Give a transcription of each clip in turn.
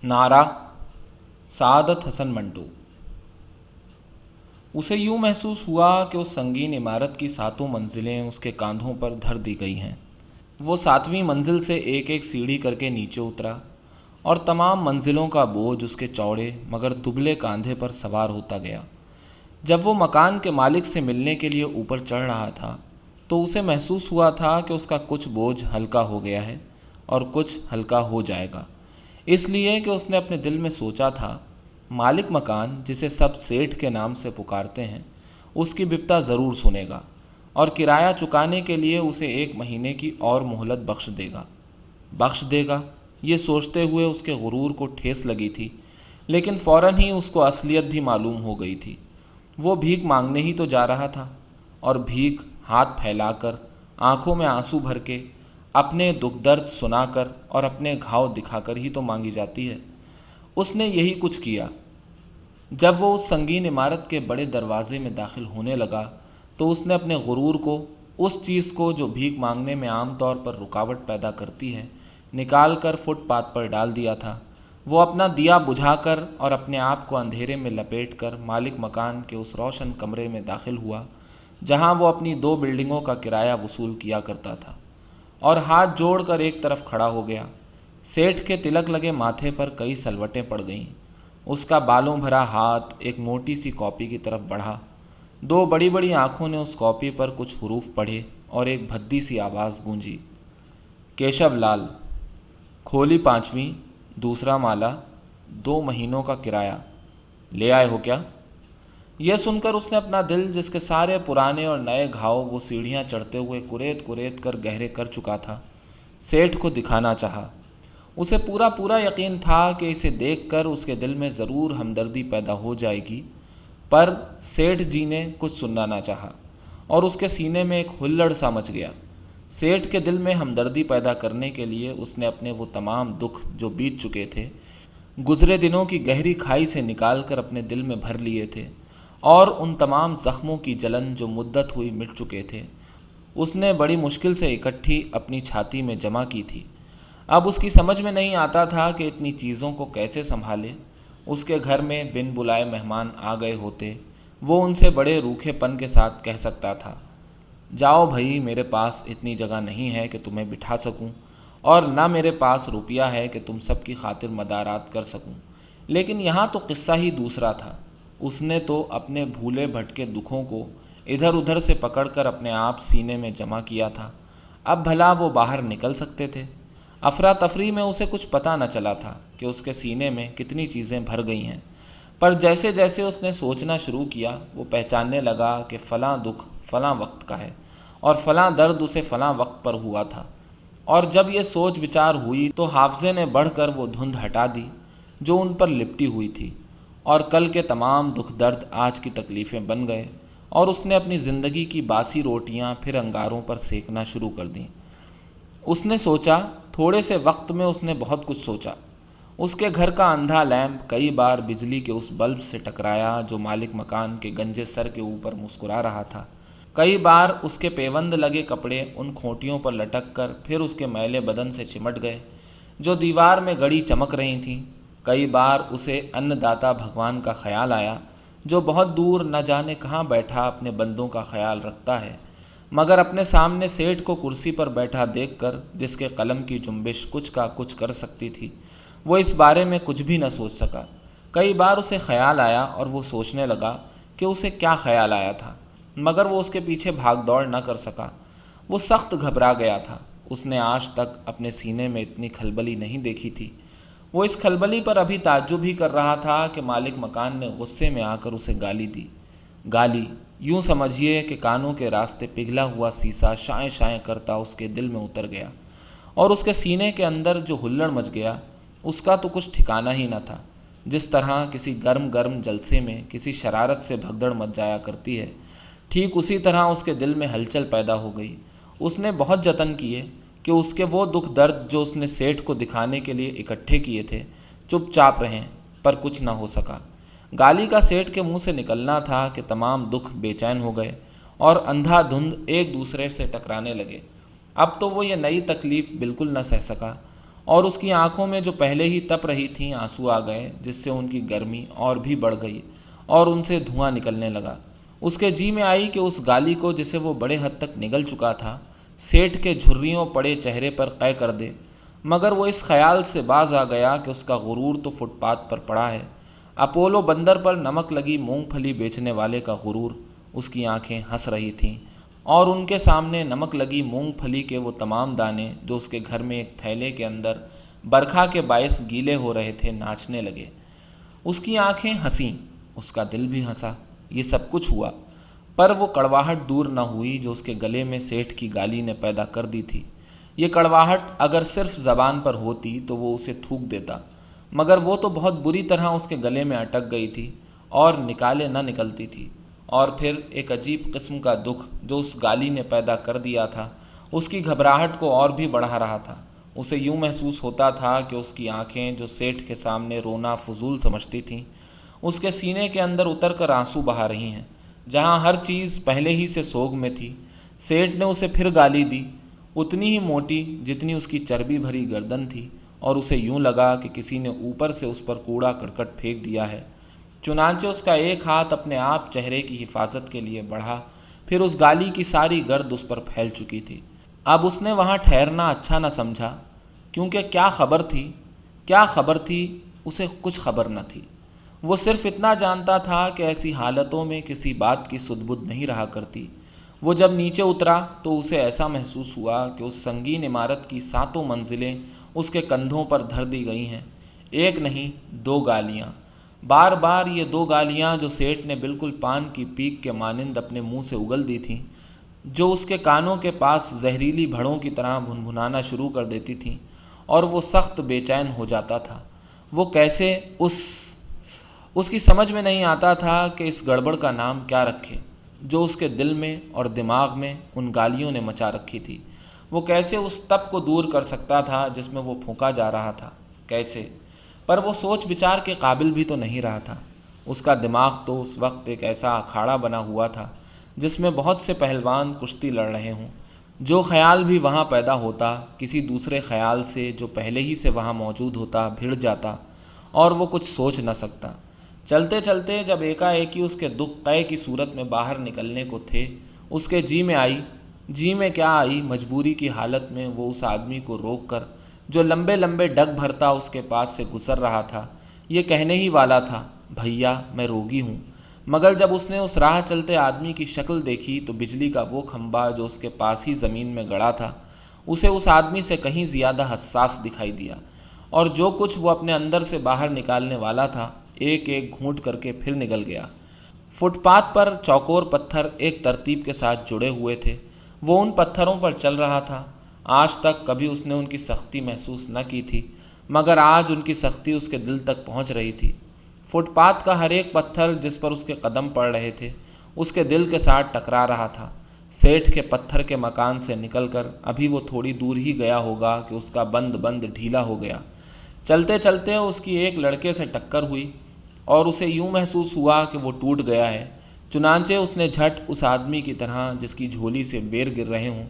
नारा सादत हसन मंटू। उसे यूं महसूस हुआ कि उस संगीन इमारत की सातों मंजिलें उसके कांधों पर धर दी गई हैं। वो सातवीं मंजिल से एक एक सीढ़ी करके नीचे उतरा और तमाम मंजिलों का बोझ उसके चौड़े मगर दुबले कांधे पर सवार होता गया। जब वो मकान के मालिक से मिलने के लिए ऊपर चढ़ रहा था तो उसे महसूस हुआ था कि उसका कुछ बोझ हल्का हो गया है और कुछ हल्का हो जाएगा। इसलिए कि उसने अपने दिल में सोचा था, मालिक मकान जिसे सब सेठ के नाम से पुकारते हैं उसकी बिपता ज़रूर सुनेगा और किराया चुकाने के लिए उसे 1 महीने की और मोहलत बख्श देगा। ये सोचते हुए उसके गुरूर को ठेस लगी थी, लेकिन फ़ौरन ही उसको असलियत भी मालूम हो गई थी। वो भीख मांगने ही तो जा रहा था और भीख हाथ फैलाकर, आंखों में आंसू भर के, अपने दुख दर्द सुनाकर और अपने घाव दिखाकर ही तो मांगी जाती है। उसने यही कुछ किया। जब वो उस संगीन इमारत के बड़े दरवाजे में दाखिल होने लगा तो उसने अपने गुरूर को, उस चीज़ को जो भीख मांगने में आम तौर पर रुकावट पैदा करती है, निकाल कर फुटपाथ पर डाल दिया था। वो अपना दिया बुझाकर और अपने आप को अंधेरे में लपेटकर मालिक मकान के उस रोशन कमरे में दाखिल हुआ जहां वो अपनी 2 बिल्डिंगों का किराया वसूल किया करता था, और हाथ जोड़कर एक तरफ खड़ा हो गया। सेठ के तिलक लगे माथे पर कई सलवटें पड़ गईं। उसका बालों भरा हाथ एक मोटी सी कॉपी की तरफ बढ़ा। 2 बड़ी बड़ी आंखों ने उस कॉपी पर कुछ हरूफ पढ़े और एक भद्दी सी आवाज़ गूंजी, केशव लाल, खोली 5वीं, दूसरा माला, 2 महीनों का किराया, ले आए हो क्या? यह सुनकर उसने अपना दिल, जिसके सारे पुराने और नए घाव वो सीढ़ियाँ चढ़ते हुए कुरेद कुरेद कर गहरे कर चुका था, सेठ को दिखाना चाहा। उसे पूरा पूरा यकीन था कि इसे देखकर उसके दिल में ज़रूर हमदर्दी पैदा हो जाएगी, पर सेठ जी ने कुछ सुनना ना चाहा और उसके सीने में एक हुल्लड़ सा मच गया। सेठ के दिल में हमदर्दी पैदा करने के लिए उसने अपने वो तमाम दुख जो बीत चुके थे, गुज़रे दिनों की गहरी खाई से निकाल कर अपने दिल में भर लिए थे, और उन तमाम ज़ख्मों की जलन जो मुद्दत हुई मिट चुके थे, उसने बड़ी मुश्किल से इकट्ठी अपनी छाती में जमा की थी। अब उसकी समझ में नहीं आता था कि इतनी चीज़ों को कैसे संभाले। उसके घर में बिन बुलाए मेहमान आ गए होते, वो उनसे बड़े रूखेपन के साथ कह सकता था, जाओ भाई, मेरे पास इतनी जगह नहीं है कि तुम्हें बिठा सकूं, और ना मेरे पास रुपया है कि तुम सबकी खातिर मदारात कर सकूं। लेकिन यहाँ तो किस्सा ही दूसरा था। उसने तो अपने भूले भटके दुखों को इधर उधर से पकड़कर अपने आप सीने में जमा किया था। अब भला वो बाहर निकल सकते थे। अफरा तफरी में उसे कुछ पता न चला था कि उसके सीने में कितनी चीज़ें भर गई हैं, पर जैसे जैसे उसने सोचना शुरू किया वो पहचानने लगा कि फ़लाँ दुख फ़लाँ वक्त का है और फ़लाँ दर्द उसे फ़लाँ वक्त पर हुआ था। और जब ये सोच विचार हुई तो हाफजे ने बढ़कर वो धुंध हटा दी जो उन पर लिपटी हुई थी, और कल के तमाम दुख दर्द आज की तकलीफ़ें बन गए, और उसने अपनी ज़िंदगी की बासी रोटियां फिर अंगारों पर सेकना शुरू कर दीं। उसने सोचा, थोड़े से वक्त में उसने बहुत कुछ सोचा। उसके घर का अंधा लैंप कई बार बिजली के उस बल्ब से टकराया जो मालिक मकान के गंजे सर के ऊपर मुस्कुरा रहा था। कई बार उसके पेवंद लगे कपड़े उन खोटियों पर लटक कर फिर उसके मैले बदन से चिमट गए जो दीवार में गड़ी चमक रही थीं। कई बार उसे अन्नदाता भगवान का ख्याल आया जो बहुत दूर न जाने कहाँ बैठा अपने बंदों का ख्याल रखता है, मगर अपने सामने सेठ को कुर्सी पर बैठा देखकर, जिसके कलम की जुम्बिश कुछ का कुछ कर सकती थी, वो इस बारे में कुछ भी न सोच सका। कई बार उसे ख्याल आया और वो सोचने लगा कि उसे क्या ख्याल आया था, मगर वो उसके पीछे भाग दौड़ न कर सका। वो सख्त घबरा गया था। उसने आज तक अपने सीने में इतनी खलबली नहीं देखी थी। वो इस खलबली पर अभी ताज्जुब ही कर रहा था कि मालिक मकान ने गुस्से में आकर उसे गाली दी। गाली, यूं समझिए कि कानों के रास्ते पिघला हुआ सीसा शाएं शाएं करता उसके दिल में उतर गया, और उसके सीने के अंदर जो हुल्लड़ मच गया उसका तो कुछ ठिकाना ही न था। जिस तरह किसी गर्म गर्म जलसे में किसी शरारत से भगदड़ मच जाया करती है, ठीक उसी तरह उसके दिल में हलचल पैदा हो गई। उसने बहुत जतन किए कि उसके वो दुख दर्द जो उसने सेठ को दिखाने के लिए इकट्ठे किए थे चुपचाप रहें, पर कुछ न हो सका। गाली का सेठ के मुंह से निकलना था कि तमाम दुख बेचैन हो गए और अंधाधुंध एक दूसरे से टकराने लगे। अब तो वो ये नई तकलीफ़ बिल्कुल न सह सका اور اس کی آنکھوں میں جو پہلے ہی تپ رہی تھیں آنسو آ گئے، جس سے ان کی گرمی اور بھی بڑھ گئی اور ان سے دھواں نکلنے لگا۔ اس کے جی میں آئی کہ اس گالی کو، جسے وہ بڑے حد تک نگل چکا تھا، سیٹھ کے جھریوں پڑے چہرے پر قے کر دے، مگر وہ اس خیال سے باز آ گیا کہ اس کا غرور تو فٹ پاتھ پر پڑا ہے۔ اپولو بندر پر نمک لگی مونگ پھلی بیچنے والے کا غرور۔ اس کی آنکھیں ہنس رہی تھیں اور ان کے سامنے نمک لگی مونگ پھلی کے وہ تمام دانے جو اس کے گھر میں ایک تھیلے کے اندر برکھا کے باعث گیلے ہو رہے تھے، ناچنے لگے۔ اس کی آنکھیں ہنسیں، اس کا دل بھی ہنسا۔ یہ سب کچھ ہوا، پر وہ کڑواہٹ دور نہ ہوئی جو اس کے گلے میں سیٹھ کی گالی نے پیدا کر دی تھی۔ یہ کڑواہٹ اگر صرف زبان پر ہوتی تو وہ اسے تھوک دیتا، مگر وہ تو بہت بری طرح اس کے گلے میں اٹک گئی تھی اور نکالے نہ نکلتی تھی۔ اور پھر ایک عجیب قسم کا دکھ جو اس گالی نے پیدا کر دیا تھا، اس کی گھبراہٹ کو اور بھی بڑھا رہا تھا۔ اسے یوں محسوس ہوتا تھا کہ اس کی آنکھیں، جو سیٹھ کے سامنے رونا فضول سمجھتی تھیں، اس کے سینے کے اندر اتر کر آنسو بہا رہی ہیں، جہاں ہر چیز پہلے ہی سے سوگ میں تھی۔ سیٹھ نے اسے پھر گالی دی، اتنی ہی موٹی جتنی اس کی چربی بھری گردن تھی، اور اسے یوں لگا کہ کسی نے اوپر سے اس پر کوڑا کرکٹ پھینک دیا ہے۔ چنانچہ اس کا ایک ہاتھ اپنے آپ چہرے کی حفاظت کے لیے بڑھا، پھر اس گالی کی ساری گرد اس پر پھیل چکی تھی۔ اب اس نے وہاں ٹھہرنا اچھا نہ سمجھا، کیونکہ کیا خبر تھی، اسے کچھ خبر نہ تھی۔ وہ صرف اتنا جانتا تھا کہ ایسی حالتوں میں کسی بات کی سدھ بدھ نہیں رہا کرتی۔ وہ جب نیچے اترا تو اسے ایسا محسوس ہوا کہ اس سنگین عمارت کی 7 منزلیں اس کے کندھوں پر دھر دی گئی ہیں۔ ایک نہیں، 2 گالیاں، بار بار یہ 2 گالیاں جو سیٹھ نے بالکل پان کی پیک کے مانند اپنے منہ سے اگل دی تھیں، جو اس کے کانوں کے پاس زہریلی بھڑوں کی طرح بھنبھنانا شروع کر دیتی تھیں، اور وہ سخت بے چین ہو جاتا تھا۔ وہ کیسے اس کی سمجھ میں نہیں آتا تھا کہ اس گڑبڑ کا نام کیا رکھے جو اس کے دل میں اور دماغ میں ان گالیوں نے مچا رکھی تھی۔ وہ کیسے اس تپ کو دور کر سکتا تھا جس میں وہ پھونکا جا رہا تھا؟ کیسے؟ پر وہ سوچ بچار کے قابل بھی تو نہیں رہا تھا۔ اس کا دماغ تو اس وقت ایک ایسا اکھاڑا بنا ہوا تھا جس میں بہت سے پہلوان کشتی لڑ رہے ہوں۔ جو خیال بھی وہاں پیدا ہوتا، کسی دوسرے خیال سے جو پہلے ہی سے وہاں موجود ہوتا بھڑ جاتا، اور وہ کچھ سوچ نہ سکتا۔ چلتے چلتے جب ایکا-ایکی اس کے دکھ قے کی صورت میں باہر نکلنے کو تھے، اس کے جی میں کیا آئی، مجبوری کی حالت میں وہ اس آدمی کو روک کر، جو لمبے لمبے ڈگ بھرتا اس کے پاس سے گزر رہا تھا، یہ کہنے ہی والا تھا، بھیا میں روگی ہوں۔ مگر جب اس نے اس راہ چلتے آدمی کی شکل دیکھی تو بجلی کا وہ کھمبا جو اس کے پاس ہی زمین میں گڑا تھا، اسے اس آدمی سے کہیں زیادہ حساس دکھائی دیا، اور جو کچھ وہ اپنے اندر سے باہر نکالنے والا تھا، ایک ایک گھونٹ کر کے پھر نگل گیا۔ فٹ پاتھ پر چوکور پتھر ایک ترتیب کے ساتھ جڑے ہوئے تھے۔ وہ ان پتھروں پر چل رہا تھا۔ آج تک کبھی اس نے ان کی سختی محسوس نہ کی تھی، مگر آج ان کی سختی اس کے دل تک پہنچ رہی تھی۔ فٹ پاتھ کا ہر ایک پتھر جس پر اس کے قدم پڑ رہے تھے، اس کے دل کے ساتھ ٹکرا رہا تھا۔ سیٹھ کے پتھر کے مکان سے نکل کر ابھی وہ تھوڑی دور ہی گیا ہوگا کہ اس کا بند ڈھیلا ہو گیا۔ چلتے چلتے اس کی ایک لڑکے سے ٹکر ہوئی اور اسے یوں محسوس ہوا کہ وہ ٹوٹ گیا ہے۔ چنانچہ اس نے جھٹ اس آدمی کی طرح جس کی جھولی سے بیر گر رہے ہوں،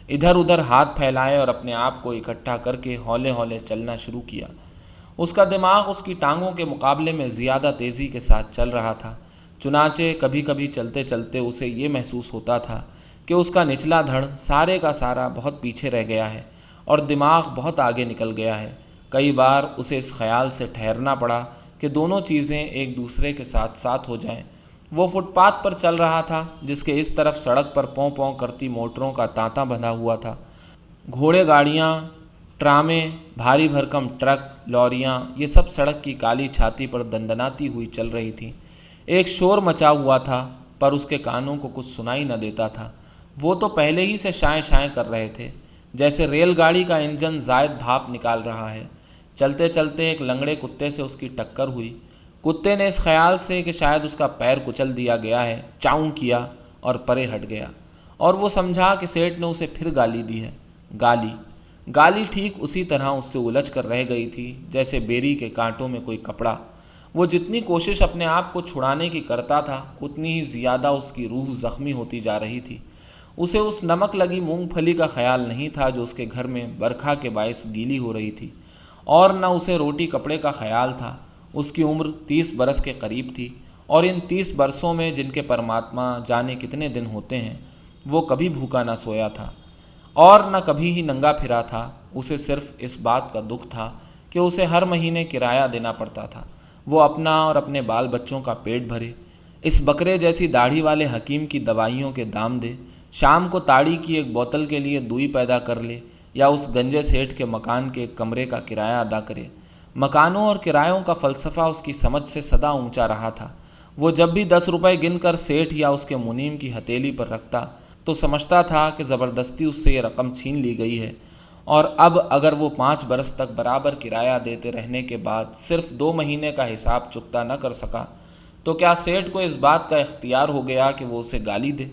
ادھر ادھر ہاتھ پھیلائے اور اپنے آپ کو اکٹھا کر کے ہولے ہولے چلنا شروع کیا۔ اس کا دماغ اس کی ٹانگوں کے مقابلے میں زیادہ تیزی کے ساتھ چل رہا تھا۔ چنانچہ کبھی کبھی چلتے چلتے اسے یہ محسوس ہوتا تھا کہ اس کا نچلا دھڑ سارے کا سارا بہت پیچھے رہ گیا ہے اور دماغ بہت آگے نکل گیا ہے۔ کئی بار اسے اس خیال سے ٹھہرنا پڑا کہ دونوں چیزیں ایک دوسرے کے ساتھ ساتھ ہو جائیں۔ وہ فٹ پاتھ پر چل رہا تھا جس کے اس طرف سڑک پر پوں پوں کرتی موٹروں کا تانتا بندھا ہوا تھا۔ گھوڑے گاڑیاں، ٹرامیں، بھاری بھرکم ٹرک، لوریاں، یہ سب سڑک کی کالی چھاتی پر دندناتی ہوئی چل رہی تھیں۔ ایک شور مچا ہوا تھا پر اس کے کانوں کو کچھ سنائی نہ دیتا تھا۔ وہ تو پہلے ہی سے شائیں شائیں کر رہے تھے، جیسے ریل گاڑی کا انجن زائد بھاپ نکال رہا ہے۔ چلتے چلتے ایک لنگڑے کتے سے اس کی ٹکر ہوئی۔ کتے نے اس خیال سے کہ شاید اس کا پیر کچل دیا گیا ہے، چاؤں کیا اور پرے ہٹ گیا، اور وہ سمجھا کہ سیٹھ نے اسے پھر گالی دی ہے۔ گالی ٹھیک اسی طرح اس سے الجھ کر رہ گئی تھی جیسے بیری کے کانٹوں میں کوئی کپڑا۔ وہ جتنی کوشش اپنے آپ کو چھڑانے کی کرتا تھا، اتنی ہی زیادہ اس کی روح زخمی ہوتی جا رہی تھی۔ اسے اس نمک لگی مونگ پھلی کا خیال نہیں تھا جو اس کے گھر میں برکھا کے باعث گیلی ہو رہی تھی۔ और न उसे रोटी कपड़े का ख्याल था। उसकी उम्र 30 बरस के करीब थी और इन 30 बरसों में जिनके परमात्मा जाने कितने दिन होते हैं, वो कभी भूखा ना सोया था और न कभी ही नंगा फिरा था। उसे सिर्फ इस बात का दुख था कि उसे हर महीने किराया देना पड़ता था। वो अपना और अपने बाल बच्चों का पेट भरे, इस बकरे जैसी दाढ़ी वाले हकीम की दवाइयों के दाम दे, शाम को ताड़ी की एक बोतल के लिए दूई पैदा कर ले, या उस गंजे सेठ के मकान के एक कमरे का किराया अदा करे। मकानों और किरायों का फ़लसफ़ा उसकी समझ से सदा ऊंचा रहा था। वो जब भी 10 रुपये गिनकर सेठ या उसके मुनीम की हथेली पर रखता तो समझता था कि ज़बरदस्ती उससे ये रकम छीन ली गई है, और अब अगर वो 5 बरस तक बराबर किराया देते रहने के बाद सिर्फ 2 महीने का हिसाब चुकता न कर सका तो क्या सेठ को इस बात का इख्तियार हो गया कि वो उसे गाली दे।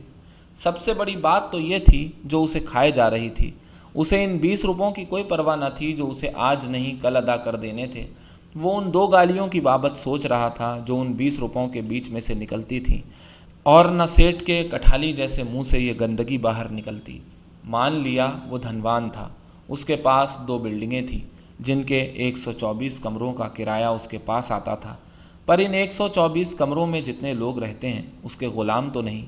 सबसे बड़ी बात तो ये थी जो उसे खाए जा रही थी। उसे इन 20 रुपयों की कोई परवाह न थी जो उसे आज नहीं कल अदा कर देने थे। वो उन 2 गालियों की बाबत सोच रहा था जो उन 20 रुपयों के बीच में से निकलती थीं, और न सेठ के कठाली जैसे मुंह से ये गंदगी बाहर निकलती। मान लिया वो धनवान था, उसके पास 2 बिल्डिंगें थीं जिनके 124 कमरों का किराया उसके पास आता था, पर इन 124 कमरों में जितने लोग रहते हैं उसके ग़ुलाम तो नहीं,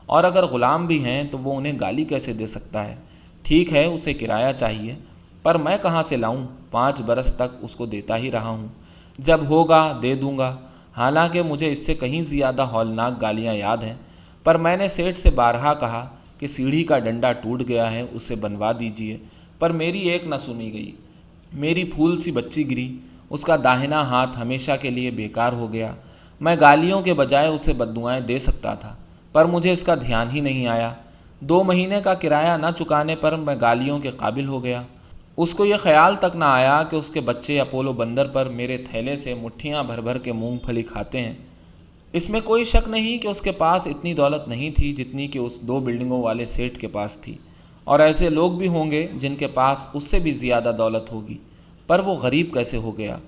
और अगर ग़ुलाम भी हैं तो वो उन्हें गाली कैसे दे सकता है। ठीक है, उसे किराया चाहिए, पर मैं कहाँ से लाऊं? 5 बरस तक उसको देता ही रहा हूँ, जब होगा दे दूँगा। हालांकि मुझे इससे कहीं ज़्यादा हौलनाक गालियाँ याद हैं, पर मैंने सेठ से बारहा कहा कि सीढ़ी का डंडा टूट गया है, उससे बनवा दीजिए, पर मेरी एक न सुनी गई। मेरी फूल सी बच्ची गिरी, उसका दाहिना हाथ हमेशा के लिए बेकार हो गया। मैं गालियों के बजाय उसे बद्दुआएं दे सकता था, पर मुझे इसका ध्यान ही नहीं आया। 2 महीने का किराया न चुकाने पर मैं गालियों के काबिल हो गया। उसको ये ख्याल तक ना आया कि उसके बच्चे अपोलो बंदर पर मेरे थैले से मुट्ठियाँ भर भर के मूंगफली खाते हैं। इसमें कोई शक नहीं कि उसके पास इतनी दौलत नहीं थी जितनी कि उस 2 बिल्डिंगों वाले सेठ के पास थी, और ऐसे लोग भी होंगे जिनके पास उससे भी ज़्यादा दौलत होगी। पर वो गरीब कैसे हो गया?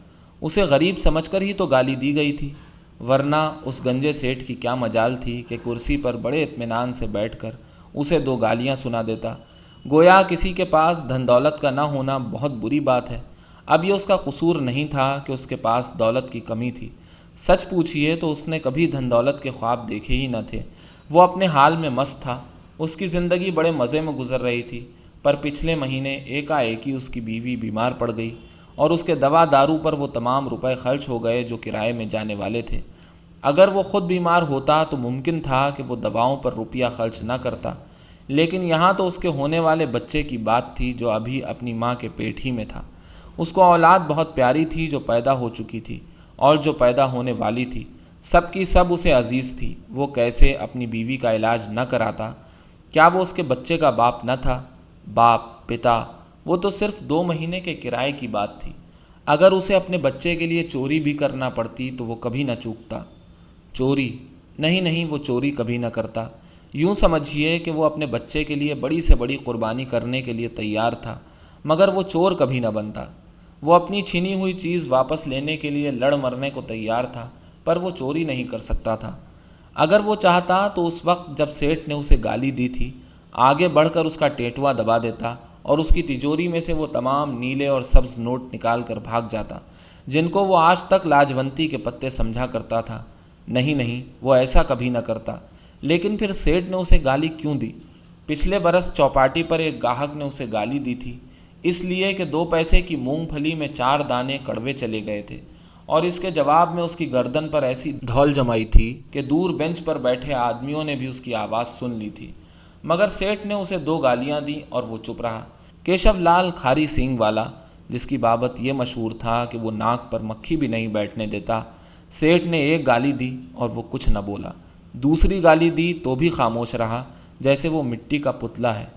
उसे गरीब समझकर ही तो गाली दी गई थी, वरना उस गंजे सेठ की क्या मजाल थी कि कुर्सी पर बड़े इत्मीनान से बैठकर उसे 2 गालियाँ सुना देता। गोया किसी के पास धन दौलत का ना होना बहुत बुरी बात है। अब ये उसका कसूर नहीं था कि उसके पास दौलत की कमी थी। सच पूछिए तो उसने कभी धन दौलत के ख्वाब देखे ही न थे। वो अपने हाल में मस्त था, उसकी ज़िंदगी बड़े मज़े में गुजर रही थी। पर पिछले महीने एकाएक ही उसकी बीवी बीमार पड़ गई और उसके दवा दारू पर वो तमाम रुपए खर्च हो गए जो किराए में जाने वाले थे। अगर वो ख़ुद बीमार होता तो मुमकिन था कि वो दवाओं पर रुपया खर्च न करता, लेकिन यहाँ तो उसके होने वाले बच्चे की बात थी जो अभी अपनी माँ के पेट ही में था। उसको औलाद बहुत प्यारी थी जो पैदा हो चुकी थी और जो पैदा होने वाली थी। सब की सब उसे अजीज़ थी। वो कैसे अपनी बीवी का इलाज न कराता? क्या वो उसके बच्चे का बाप न था? बाप, पिता, वो तो सिर्फ 2 महीने के किराए की बात थी। अगर उसे अपने बच्चे के लिए चोरी भी करना पड़ती तो वो कभी न चूकता। चोरी? नहीं, वो चोरी कभी न करता। यूँ समझिए कि वो अपने बच्चे के लिए बड़ी से बड़ी कुर्बानी करने के लिए तैयार था, मगर वो चोर कभी न बनता। वो अपनी छीनी हुई चीज़ वापस लेने के लिए लड़ मरने को तैयार था, पर वो चोरी नहीं कर सकता था। अगर वो चाहता तो उस वक्त जब सेठ ने उसे गाली दी थी, आगे बढ़कर उसका टेटुआ दबा देता और उसकी तिजोरी में से वो तमाम नीले और सब्ज़ नोट निकाल कर भाग जाता जिनको वो आज तक लाजवंती के पत्ते समझा करता था। नहीं, वो ऐसा कभी न करता। लेकिन फिर सेठ ने उसे गाली क्यों दी? पिछले बरस चौपाटी पर एक गाहक ने उसे गाली दी थी, इसलिए कि 2 पैसे की मूंगफली में 4 दाने कड़वे चले गए थे, और इसके जवाब में उसकी गर्दन पर ऐसी धौल जमाई थी कि दूर बेंच पर बैठे आदमियों ने भी उसकी आवाज़ सुन ली थी। मगर सेठ ने उसे 2 गालियाँ दी और वो चुप रहा। केशव लाल खारी सींग वाला, जिसकी बाबत ये मशहूर था कि वो नाक पर मक्खी भी नहीं बैठने देता, सेठ ने एक गाली दी और वो कुछ न बोला। दूसरी गाली दी तो भी खामोश रहा, जैसे वो मिट्टी का पुतला है।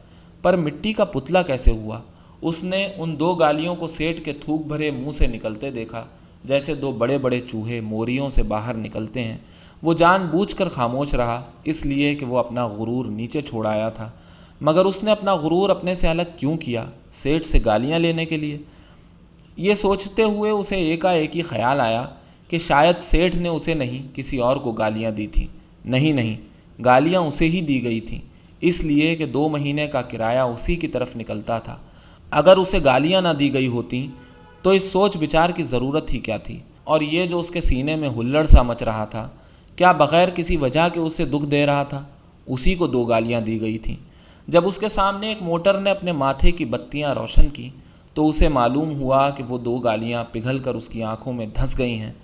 पर मिट्टी का पुतला कैसे हुआ? उसने उन 2 गालियों को सेठ के थूक भरे मुंह से निकलते देखा, जैसे 2 बड़े बड़े चूहे मोरियों से बाहर निकलते हैं। वो जानबूझकर खामोश रहा, इसलिए कि वो अपना गुरूर नीचे छोड़ आया था। मगर उसने अपना गुरूर अपने से अलग क्यों किया? सेठ से गालियाँ लेने के लिए? ये सोचते हुए उसे एकाएक ही ख्याल आया कि शायद सेठ ने उसे नहीं, किसी और को गालियाँ दी थी। नहीं, गालियाँ उसे ही दी गई थीं, इसलिए कि 2 महीने का किराया उसी की तरफ निकलता था। अगर उसे गालियाँ ना दी गई होती तो इस सोच विचार की ज़रूरत ही क्या थी। और ये जो उसके सीने में हुल्लड़ सा मच रहा था, क्या बग़ैर किसी वजह के उसे दुख दे रहा था? उसी को 2 गालियां दी गई थीं। जब उसके सामने एक मोटर ने अपने माथे की बत्तियां रोशन की तो उसे मालूम हुआ कि वो 2 गालियां पिघल कर उसकी आंखों में धंस गई हैं।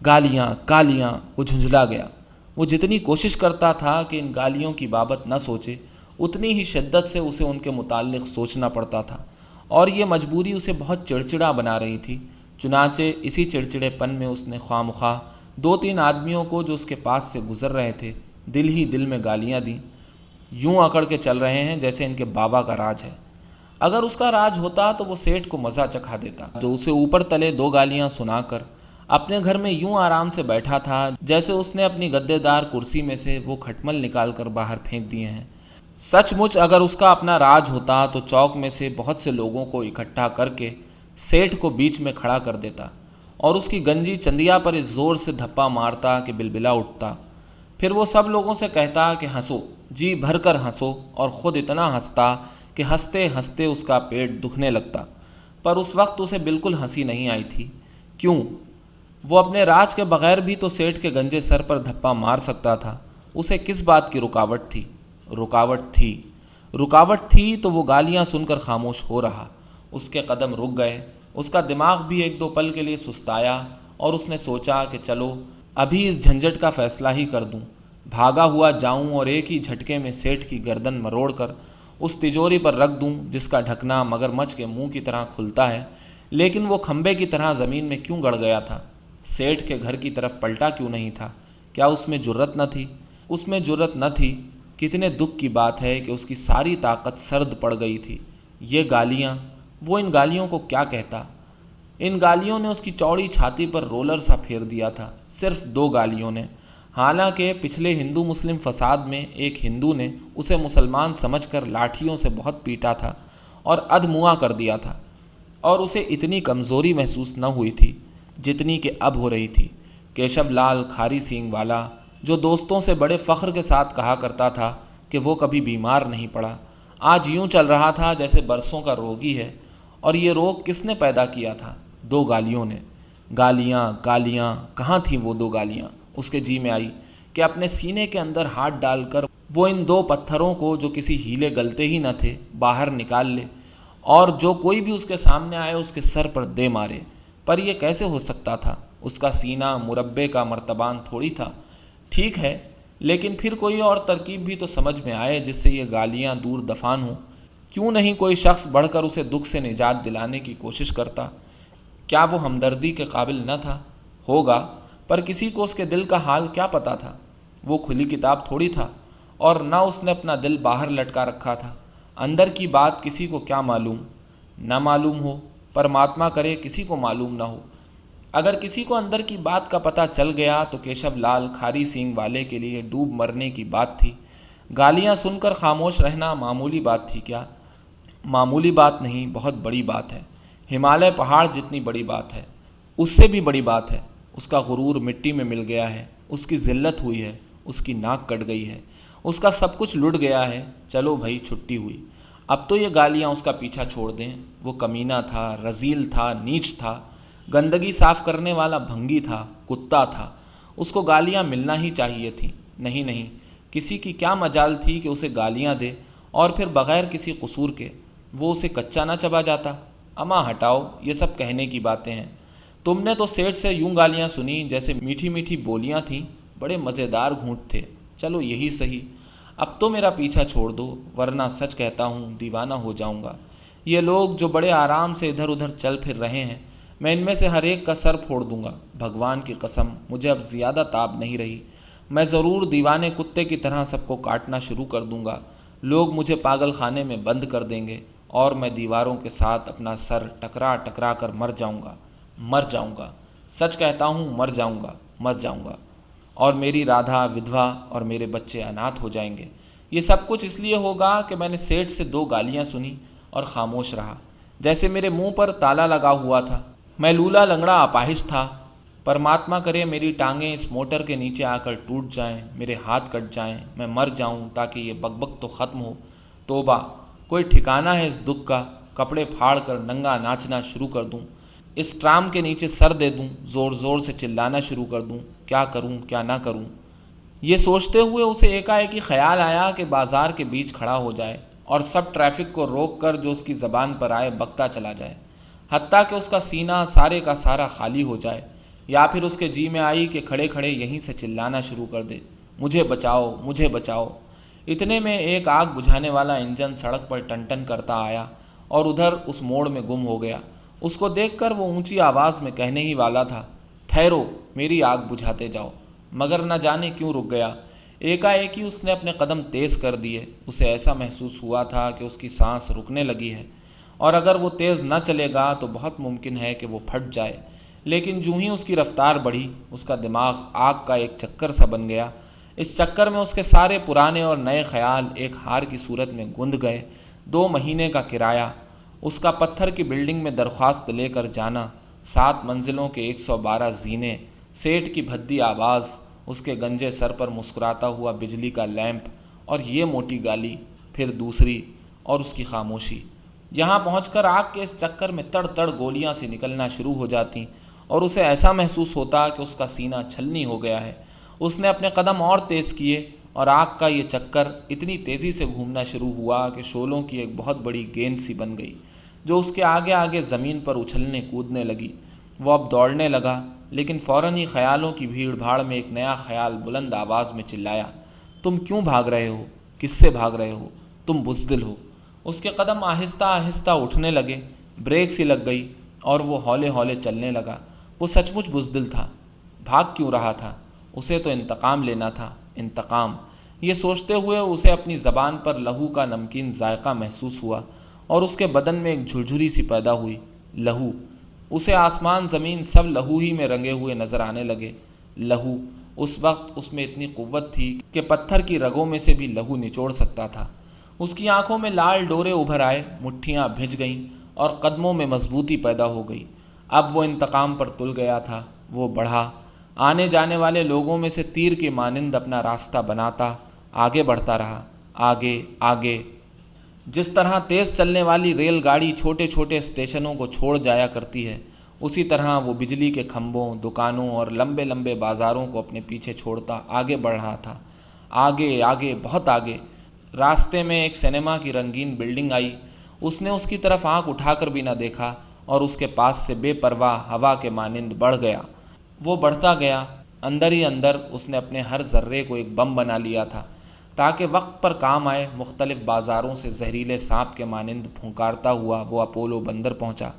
गालियां, गालियां, वो झुंझला गया। वो जितनी कोशिश करता था कि इन गालियों की बाबत न सोचे, उतनी ही शिद्दत से उसे उनके मुताल्लिक़ सोचना पड़ता था, और ये मजबूरी उसे बहुत चिड़चिड़ा बना रही थी। चुनाचे इसी चिड़चिड़ेपन में उसने ख्वामख्वाह 2-3 आदमियों को जो उसके पास से गुज़र रहे थे दिल ही दिल में गालियां दी। यूं अकड़ के चल रहे हैं जैसे इनके बाबा का राज है। अगर उसका राज होता तो वो सेठ को मज़ा चखा देता, जो उसे ऊपर तले 2 गालियां सुनाकर अपने घर में यूं आराम से बैठा था जैसे उसने अपनी गद्देदार कुर्सी में से वो खटमल निकाल कर बाहर फेंक दिए हैं। सचमुच अगर उसका अपना राज होता तो चौक में से बहुत से लोगों को इकट्ठा करके सेठ को बीच में खड़ा कर देता और उसकी गंजी चंदिया पर इस ज़ोर से धप्पा मारता कि बिलबिला उठता। फिर वो सब लोगों से कहता कि हंसो, जी भर कर हंसो, और ख़ुद इतना हंसता कि हंसते हंसते उसका पेट दुखने लगता। पर उस वक्त उसे बिल्कुल हंसी नहीं आई थी। क्यों? वो अपने राज के बगैर भी तो सेठ के गंजे सर पर धप्पा मार सकता था। उसे किस बात की रुकावट थी? रुकावट थी तो वो गालियां सुनकर खामोश हो रहा। उसके कदम रुक गए, उसका दिमाग भी 1-2 पल के लिए सुस्ताया और उसने सोचा कि चलो अभी इस झंझट का फ़ैसला ही कर दूं। भागा हुआ जाऊं और एक ही झटके में सेठ की गर्दन मरोड़ कर उस तिजोरी पर रख दूं जिसका ढकना मगरमच्छ के मुंह की तरह खुलता है, लेकिन वो खंबे की तरह ज़मीन में क्यों गड़ गया था? सेठ के घर की तरफ पलटा क्यों नहीं था? क्या उसमें जुर्रत न थी? उसमें जुर्रत न थी। कितने दुख की बात है कि उसकी सारी ताकत सर्द पड़ गई थी। ये गालियाँ, वो इन गालियों को क्या कहता? इन गालियों ने उसकी चौड़ी छाती पर रोलर सा फेर दिया था। सिर्फ 2 गालियों ने। हालांकि पिछले हिंदू मुस्लिम फसाद में एक हिंदू ने उसे मुसलमान समझकर लाठियों से बहुत पीटा था और अधमुआ कर दिया था, और उसे इतनी कमज़ोरी महसूस न हुई थी जितनी कि अब हो रही थी। केशव लाल खारी सींग वाला, जो दोस्तों से बड़े फ़ख्र के साथ कहा करता था कि वो कभी बीमार नहीं पड़ा, आज यूं चल रहा था जैसे बरसों का रोगी है। और ये रोग किसने पैदा किया था? 2 गालियों ने। गालियाँ, गालियाँ, कहाँ थीं वो 2 गालियाँ? उसके जी में आई कि अपने सीने के अंदर हाथ डालकर वो इन 2 पत्थरों को, जो किसी हीले गलते ही न थे, बाहर निकाल ले और जो कोई भी उसके सामने आए उसके सर पर दे मारे। पर यह कैसे हो सकता था? उसका सीना मुरब्बे का मर्तबान थोड़ी था। ठीक है, लेकिन फिर कोई और तरकीब भी तो समझ में आए जिससे ये गालियाँ दूर दफान हों। क्यों नहीं कोई शख्स बढ़कर उसे दुख से निजात दिलाने की कोशिश करता? क्या वो हमदर्दी के काबिल न था? होगा, पर किसी को उसके दिल का हाल क्या पता था? वो खुली किताब थोड़ी था, और न उसने अपना दिल बाहर लटका रखा था। अंदर की बात किसी को क्या मालूम? न मालूम हो, परमात्मा करे किसी को मालूम ना हो। अगर किसी को अंदर की बात का पता चल गया तो केशव लाल खारी सींग वाले के लिए डूब मरने की बात थी। गालियाँ सुनकर खामोश रहना मामूली बात थी क्या? मामूली बात नहीं, बहुत बड़ी बात है। हिमालय पहाड़ जितनी बड़ी बात है, उससे भी बड़ी बात है। उसका गुरूर मिट्टी में मिल गया है, उसकी ज़िल्लत हुई है, उसकी नाक कट गई है, उसका सब कुछ लुट गया है। चलो भाई, छुट्टी हुई। अब तो ये गालियाँ उसका पीछा छोड़ दें। वो कमीना था, रज़ील था, नीच था, गंदगी साफ़ करने वाला भंगी था, कुत्ता था। उसको गालियाँ मिलना ही चाहिए थी। नहीं नहीं, किसी की क्या मजाल थी कि उसे गालियाँ दे और फिर बग़ैर किसी कसूर के वो उसे कच्चा ना चबा जाता। अम्मा हटाओ, ये सब कहने की बातें हैं। तुमने तो सेठ से यूं गालियाँ सुनी जैसे मीठी मीठी बोलियाँ थीं, बड़े मज़ेदार घूंट थे। चलो यही सही, अब तो मेरा पीछा छोड़ दो, वरना सच कहता हूँ दीवाना हो जाऊँगा। ये लोग जो बड़े आराम से इधर उधर चल फिर रहे हैं, मैं इनमें से हर एक का सर फोड़ दूँगा। भगवान की कसम, मुझे अब ज़्यादा ताब नहीं रही। मैं ज़रूर दीवाने कुत्ते की तरह सबको काटना शुरू कर दूँगा। लोग मुझे पागल खाने में बंद कर देंगे और मैं दीवारों के साथ अपना सर टकरा टकरा कर मर जाऊँगा। मर जाऊँगा, सच कहता हूँ, मर जाऊँगा, मर जाऊँगा। और मेरी राधा विधवा और मेरे बच्चे अनाथ हो जाएंगे। ये सब कुछ इसलिए होगा कि मैंने सेठ से 2 गालियाँ सुनी और ख़ामोश रहा, जैसे मेरे मुंह पर ताला लगा हुआ था। मैं लूला लंगड़ा अपाहिज था। परमात्मा करे मेरी टांगें इस मोटर के नीचे आकर टूट जाएं, मेरे हाथ कट जाएं, मैं मर जाऊं ताकि ये बकबक तो ख़त्म हो। तोबा, कोई ठिकाना है इस दुख का? कपड़े फाड़ कर नंगा नाचना शुरू कर दूं? इस ट्राम के नीचे सर दे दूं, ज़ोर ज़ोर से चिल्लाना शुरू कर दूं, क्या करूं क्या ना करूं। ये सोचते हुए उसे एकाएकी ख्याल आया कि बाज़ार के बीच खड़ा हो जाए और सब ट्रैफिक को रोक कर जो उसकी ज़बान पर आए बकता चला जाए, हत्ता कि उसका सीना सारे का सारा खाली हो जाए। या फिर उसके जी में आई कि खड़े खड़े यहीं से चिल्लाना शुरू कर दे, मुझे बचाओ मुझे बचाओ। इतने में एक आग बुझाने वाला इंजन सड़क पर टन टन करता आया और उधर उस मोड़ में गुम हो गया। उसको देखकर वो ऊंची आवाज़ में कहने ही वाला था, ठहरो मेरी आग बुझाते जाओ, मगर न जाने क्यों रुक गया। एकाएक ही उसने अपने कदम तेज़ कर दिए। उसे ऐसा महसूस हुआ था कि उसकी सांस रुकने लगी है और अगर वो तेज़ न चलेगा तो बहुत मुमकिन है कि वो फट जाए। लेकिन यूं ही उसकी रफ्तार बढ़ी, उसका दिमाग आग का एक चक्कर सा बन गया। इस चक्कर में उसके सारे पुराने और नए ख्याल एक हार की सूरत में गुंद गए। 2 महीने का किराया, उसका पत्थर की बिल्डिंग में दरख्वास्त लेकर जाना, 7 मंजिलों के 112 जीने, सेठ की भद्दी आवाज़, उसके गंजे सर पर मुस्कुराता हुआ बिजली का लैंप और ये मोटी गाली, फिर दूसरी और उसकी खामोशी। यहाँ पहुंचकर आग के इस चक्कर में तड़ तड़ गोलियां सी निकलना शुरू हो जाती और उसे ऐसा महसूस होता कि उसका सीना छलनी हो गया है। उसने अपने कदम और तेज़ किए और आग का ये चक्कर इतनी तेज़ी से घूमना शुरू हुआ कि शोलों की एक बहुत बड़ी गेंद सी बन गई जो उसके आगे आगे ज़मीन पर उछलने कूदने लगी। वो अब दौड़ने लगा, लेकिन फ़ौरन ही ख्यालों की भीड़ भाड़ में एक नया ख्याल बुलंद आवाज़ में चिल्लाया, तुम क्यों भाग रहे हो, किससे भाग रहे हो, तुम बुज़दिल हो। उसके कदम आहिस्ता आहिस्ता उठने लगे, ब्रेक सी लग गई और वो हौले हौले चलने लगा। वो सचमुच बुज़दिल था। भाग क्यों रहा था? उसे तो इंतकाम लेना था, इंतकाम। ये सोचते हुए उसे अपनी ज़बान पर लहू का नमकीन जायका महसूस हुआ और उसके बदन में एक झुरझुरी सी पैदा हुई। लहू, उसे आसमान ज़मीन सब लहू ही में रंगे हुए नज़र आने लगे। लहू, उस वक्त उसमें इतनी कुव्वत थी कि पत्थर की रगों में से भी लहू निचोड़ सकता था। उसकी आंखों में लाल डोरे उभर आए, मुट्ठियाँ भिज गईं और कदमों में मजबूती पैदा हो गई। अब वो इंतकाम पर तुल गया था। वो बढ़ा, आने जाने वाले लोगों में से तीर के मानिंद अपना रास्ता बनाता आगे बढ़ता रहा, आगे आगे। जिस तरह तेज़ चलने वाली रेलगाड़ी छोटे छोटे स्टेशनों को छोड़ जाया करती है, उसी तरह वो बिजली के खंभों, दुकानों और लंबे लंबे बाज़ारों को अपने पीछे छोड़ता आगे बढ़ रहा था। आगे आगे, बहुत आगे। रास्ते में एक सिनेमा की रंगीन बिल्डिंग आई। उसने उसकी तरफ आंख उठाकर भी न देखा और उसके पास से बेपरवाह हवा के मानिंद बढ़ गया। वो बढ़ता गया। अंदर ही अंदर उसने अपने हर ज़र्रे को एक बम बना लिया था ताकि वक्त पर काम आए। मुख्तलिफ बाज़ारों से जहरीले सांप के मानिंद फुंकारता हुआ वो अपोलो बंदर पहुंचा।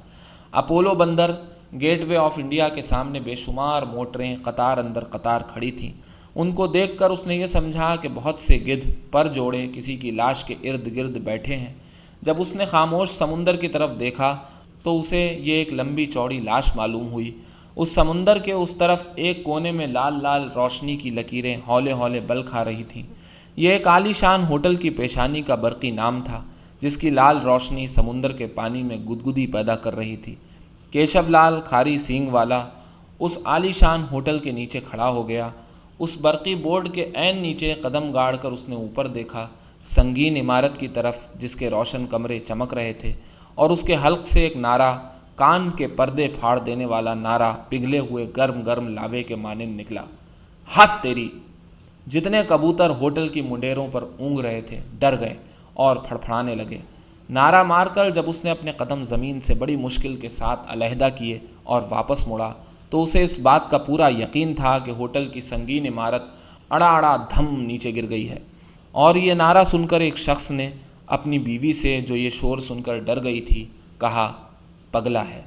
अपोलो बंदर, गेटवे ऑफ इंडिया के सामने बेशुमार मोटरें कतार अंदर कतार खड़ी थीं। उनको देखकर उसने ये समझा कि बहुत से गिद्ध पर जोड़े किसी की लाश के इर्द गिर्द बैठे हैं। जब उसने खामोश समुंदर की तरफ देखा तो उसे ये एक लंबी चौड़ी लाश मालूम हुई। उस समुंदर के उस तरफ एक कोने में लाल लाल रोशनी की लकीरें हौले हौले बल खा रही थीं। यह एक आलीशान होटल की पेशानी का बरकी नाम था जिसकी लाल रोशनी समुंदर के पानी में गुदगुदी पैदा कर रही थी। केशवलाल खारी सींग वाला उस आलीशान होटल के नीचे खड़ा हो गया। उस बरकी बोर्ड के ऐन नीचे कदम गाड़ कर उसने ऊपर देखा, संगीन इमारत की तरफ जिसके रोशन कमरे चमक रहे थे, और उसके हल्क से एक नारा, कान के पर्दे फाड़ देने वाला नारा, पिघले हुए गर्म गर्म लावे के मानिंद निकला, हाथ तेरी। जितने कबूतर होटल की मुंडेरों पर ऊँग रहे थे डर गए और फड़फड़ाने लगे। नारा मारकर जब उसने अपने कदम ज़मीन से बड़ी मुश्किल के साथ अलहदा किए और वापस मुड़ा तो उसे इस बात का पूरा यकीन था कि होटल की संगीन इमारत अड़ा धम नीचे गिर गई है। और ये नारा सुनकर एक शख्स ने अपनी बीवी से, जो ये शोर सुनकर डर गई थी, कहा, पगला है।